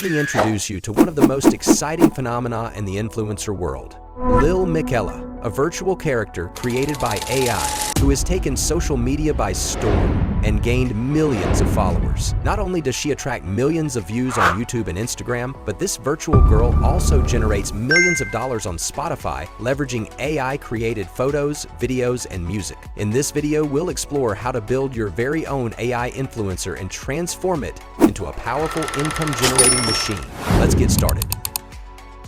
let me introduce you to one of the most exciting phenomena in the influencer world. Lil Miquela, a virtual character created by AI who has taken social media by storm and gained millions of followers. Not only does she attract millions of views on YouTube and Instagram, but this virtual girl also generates millions of dollars on Spotify, leveraging AI-created photos, videos, and music. In this video, we'll explore how to build your very own AI influencer and transform it into a powerful income-generating machine. Let's get started.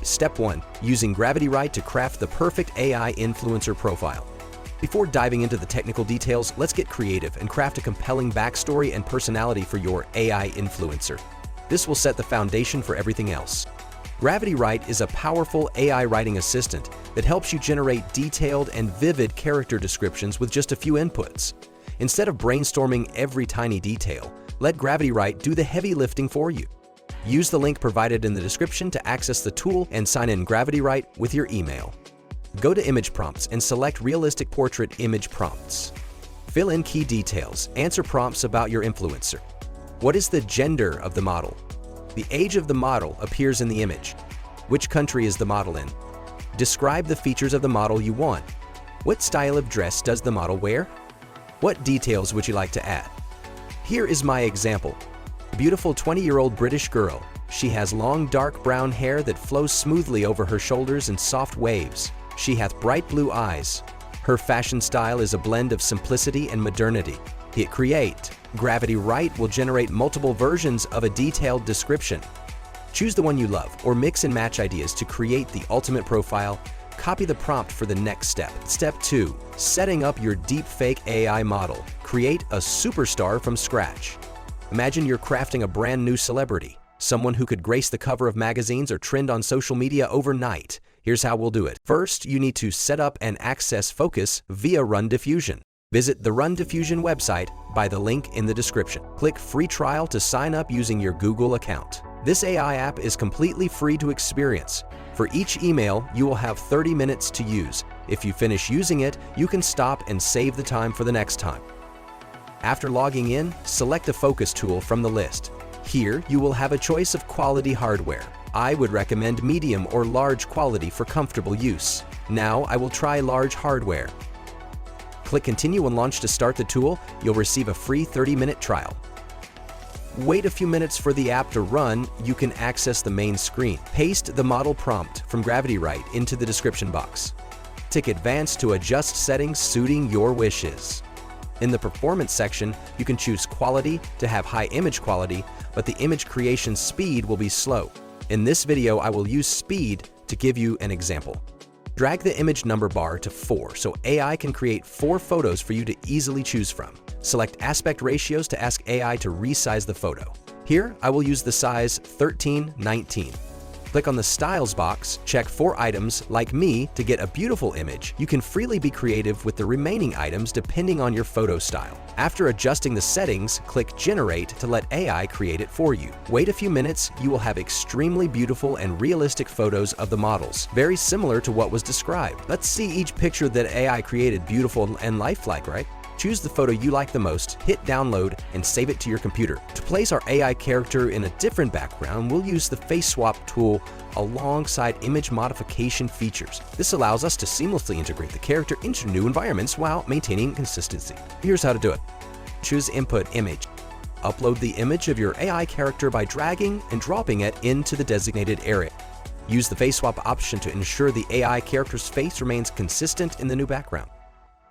Step 1. Using GravityWrite to craft the perfect AI influencer profile. Before diving into the technical details, let's get creative and craft a compelling backstory and personality for your AI influencer. This will set the foundation for everything else. GravityWrite is a powerful AI writing assistant that helps you generate detailed and vivid character descriptions with just a few inputs. Instead of brainstorming every tiny detail, let GravityWrite do the heavy lifting for you. Use the link provided in the description to access the tool and sign in GravityWrite with your email. Go to Image Prompts and select Realistic Portrait Image Prompts. Fill in key details. Answer prompts about your influencer. What is the gender of the model? The age of the model appears in the image. Which country is the model in? Describe the features of the model you want. What style of dress does the model wear? What details would you like to add? Here is my example. Beautiful 20-year-old British girl. She has long dark brown hair that flows smoothly over her shoulders in soft waves. She hath bright blue eyes. Her fashion style is a blend of simplicity and modernity. Hit create. GravityWrite will generate multiple versions of a detailed description. Choose the one you love or mix and match ideas to create the ultimate profile. Copy the prompt for the next step. Step 2. Setting up your deepfake AI model. Create a superstar from scratch. Imagine you're crafting a brand new celebrity, someone who could grace the cover of magazines or trend on social media overnight. Here's how we'll do it. First, you need to set up and access Focus via Run Diffusion. Visit the Run Diffusion website by the link in the description. Click Free Trial to sign up using your Google account. This AI app is completely free to experience. For each email, you will have 30 minutes to use. If you finish using it, you can stop and save the time for the next time. After logging in, select the Focus tool from the list. Here, you will have a choice of quality hardware. I would recommend medium or large quality for comfortable use. Now, I will try large hardware. Click Continue and Launch to start the tool. You'll receive a free 30-minute trial. Wait a few minutes for the app to run. You can access the main screen. Paste the model prompt from GravityWrite into the description box. Tick Advance to adjust settings suiting your wishes. In the performance section, you can choose quality to have high image quality, but the image creation speed will be slow. In this video, I will use speed to give you an example. Drag the image number bar to 4 so AI can create 4 photos for you to easily choose from. Select aspect ratios to ask AI to resize the photo. Here, I will use the size 13:19. Click on the Styles box, check 4 items like me to get a beautiful image. You can freely be creative with the remaining items depending on your photo style. After adjusting the settings, click Generate to let AI create it for you. Wait a few minutes, you will have extremely beautiful and realistic photos of the models, very similar to what was described. Let's see each picture that AI created beautiful and lifelike, right? Choose the photo you like the most, hit download, and save it to your computer. To place our AI character in a different background, we'll use the Face Swap tool alongside image modification features. This allows us to seamlessly integrate the character into new environments while maintaining consistency. Here's how to do it. Choose Input Image. Upload the image of your AI character by dragging and dropping it into the designated area. Use the Face Swap option to ensure the AI character's face remains consistent in the new background.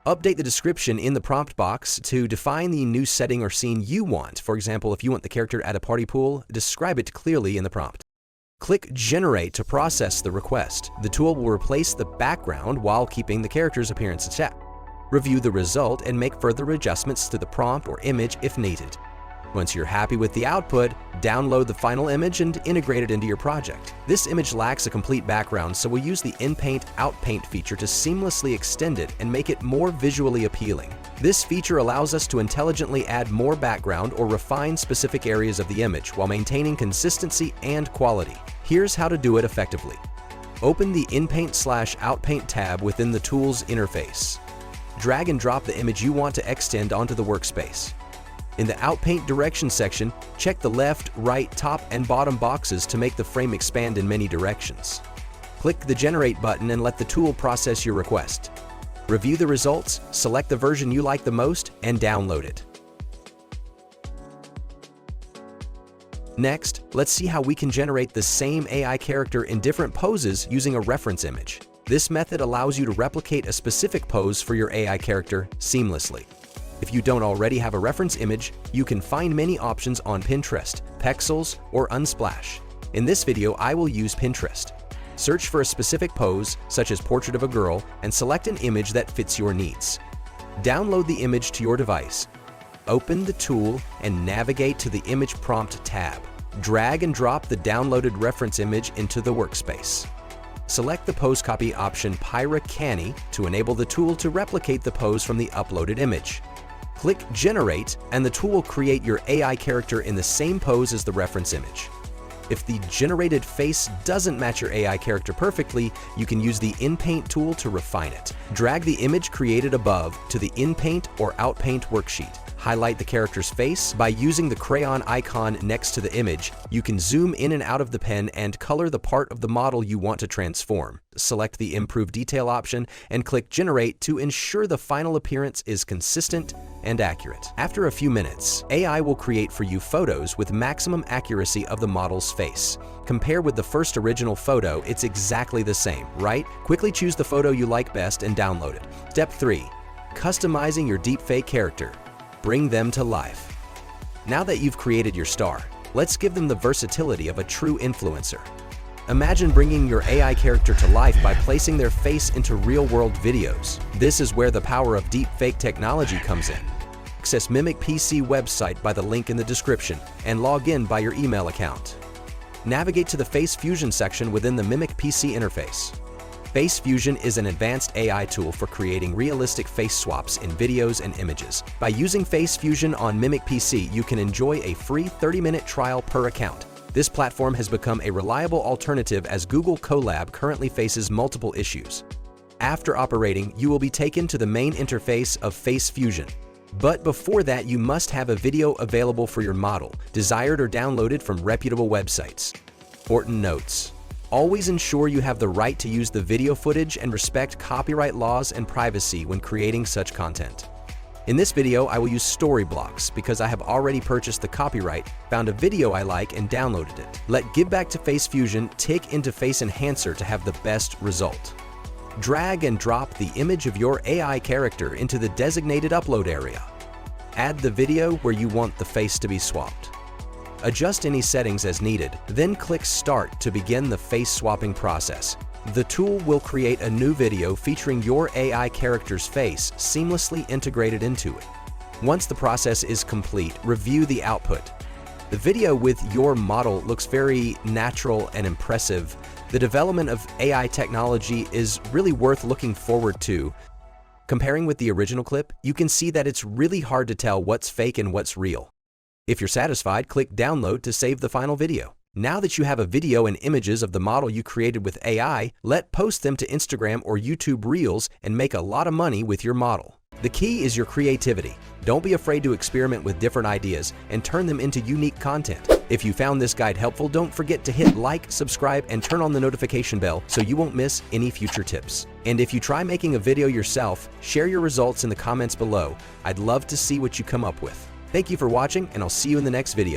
Update the description in the prompt box to define the new setting or scene you want. For example, if you want the character at a party pool, describe it clearly in the prompt. Click Generate to process the request. The tool will replace the background while keeping the character's appearance intact. Review the result and make further adjustments to the prompt or image if needed. Once you're happy with the output, download the final image and integrate it into your project. This image lacks a complete background, so we'll use the In-Paint Out-Paint feature to seamlessly extend it and make it more visually appealing. This feature allows us to intelligently add more background or refine specific areas of the image while maintaining consistency and quality. Here's how to do it effectively. Open the In-Paint/Out-Paint tab within the tool's interface. Drag and drop the image you want to extend onto the workspace. In the Outpaint Direction section, check the left, right, top, and bottom boxes to make the frame expand in many directions. Click the Generate button and let the tool process your request. Review the results, select the version you like the most, and download it. Next, let's see how we can generate the same AI character in different poses using a reference image. This method allows you to replicate a specific pose for your AI character seamlessly. If you don't already have a reference image, you can find many options on Pinterest, Pexels, or Unsplash. In this video, I will use Pinterest. Search for a specific pose, such as portrait of a girl, and select an image that fits your needs. Download the image to your device. Open the tool and navigate to the Image Prompt tab. Drag and drop the downloaded reference image into the workspace. Select the Pose Copy option Pyra Canny to enable the tool to replicate the pose from the uploaded image. Click Generate, and the tool will create your AI character in the same pose as the reference image. If the generated face doesn't match your AI character perfectly, you can use the InPaint tool to refine it. Drag the image created above to the InPaint or Outpaint worksheet. Highlight the character's face. By using the crayon icon next to the image, you can zoom in and out of the pen and color the part of the model you want to transform. Select the Improve Detail option and click Generate to ensure the final appearance is consistent and accurate. After a few minutes, AI will create for you photos with maximum accuracy of the model's face. Compare with the first original photo, it's exactly the same, right? Quickly choose the photo you like best and download it. Step 3. Customizing your deepfake character. Bring them to life. Now that you've created your star, let's give them the versatility of a true influencer. Imagine bringing your AI character to life by placing their face into real-world videos. This is where the power of deepfake technology comes in. Access Mimic PC website by the link in the description and log in by your email account. Navigate to the Face Fusion section within the Mimic PC interface. Face Fusion is an advanced AI tool for creating realistic face swaps in videos and images. By using Face Fusion on Mimic PC, you can enjoy a free 30-minute trial per account. This platform has become a reliable alternative as Google Colab currently faces multiple issues. After operating, you will be taken to the main interface of Face Fusion. But before that, you must have a video available for your model, desired or downloaded from reputable websites. Important notes. Always ensure you have the right to use the video footage and respect copyright laws and privacy when creating such content. In this video, I will use story blocks because I have already purchased the copyright, found a video I like, and downloaded it. Let Give Back to Face Fusion tick into Face Enhancer to have the best result. Drag and drop the image of your AI character into the designated upload area. Add the video where you want the face to be swapped. Adjust any settings as needed, then click Start to begin the face swapping process. The tool will create a new video featuring your AI character's face seamlessly integrated into it. Once the process is complete, review the output. The video with your model looks very natural and impressive. The development of AI technology is really worth looking forward to. Comparing with the original clip, you can see that it's really hard to tell what's fake and what's real. If you're satisfied, click Download to save the final video. Now that you have a video and images of the model you created with AI, post them to Instagram or YouTube Reels and make a lot of money with your model. The key is your creativity. Don't be afraid to experiment with different ideas and turn them into unique content. If you found this guide helpful, don't forget to hit like, subscribe, and turn on the notification bell so you won't miss any future tips. And if you try making a video yourself, share your results in the comments below. I'd love to see what you come up with. Thank you for watching, and I'll see you in the next video.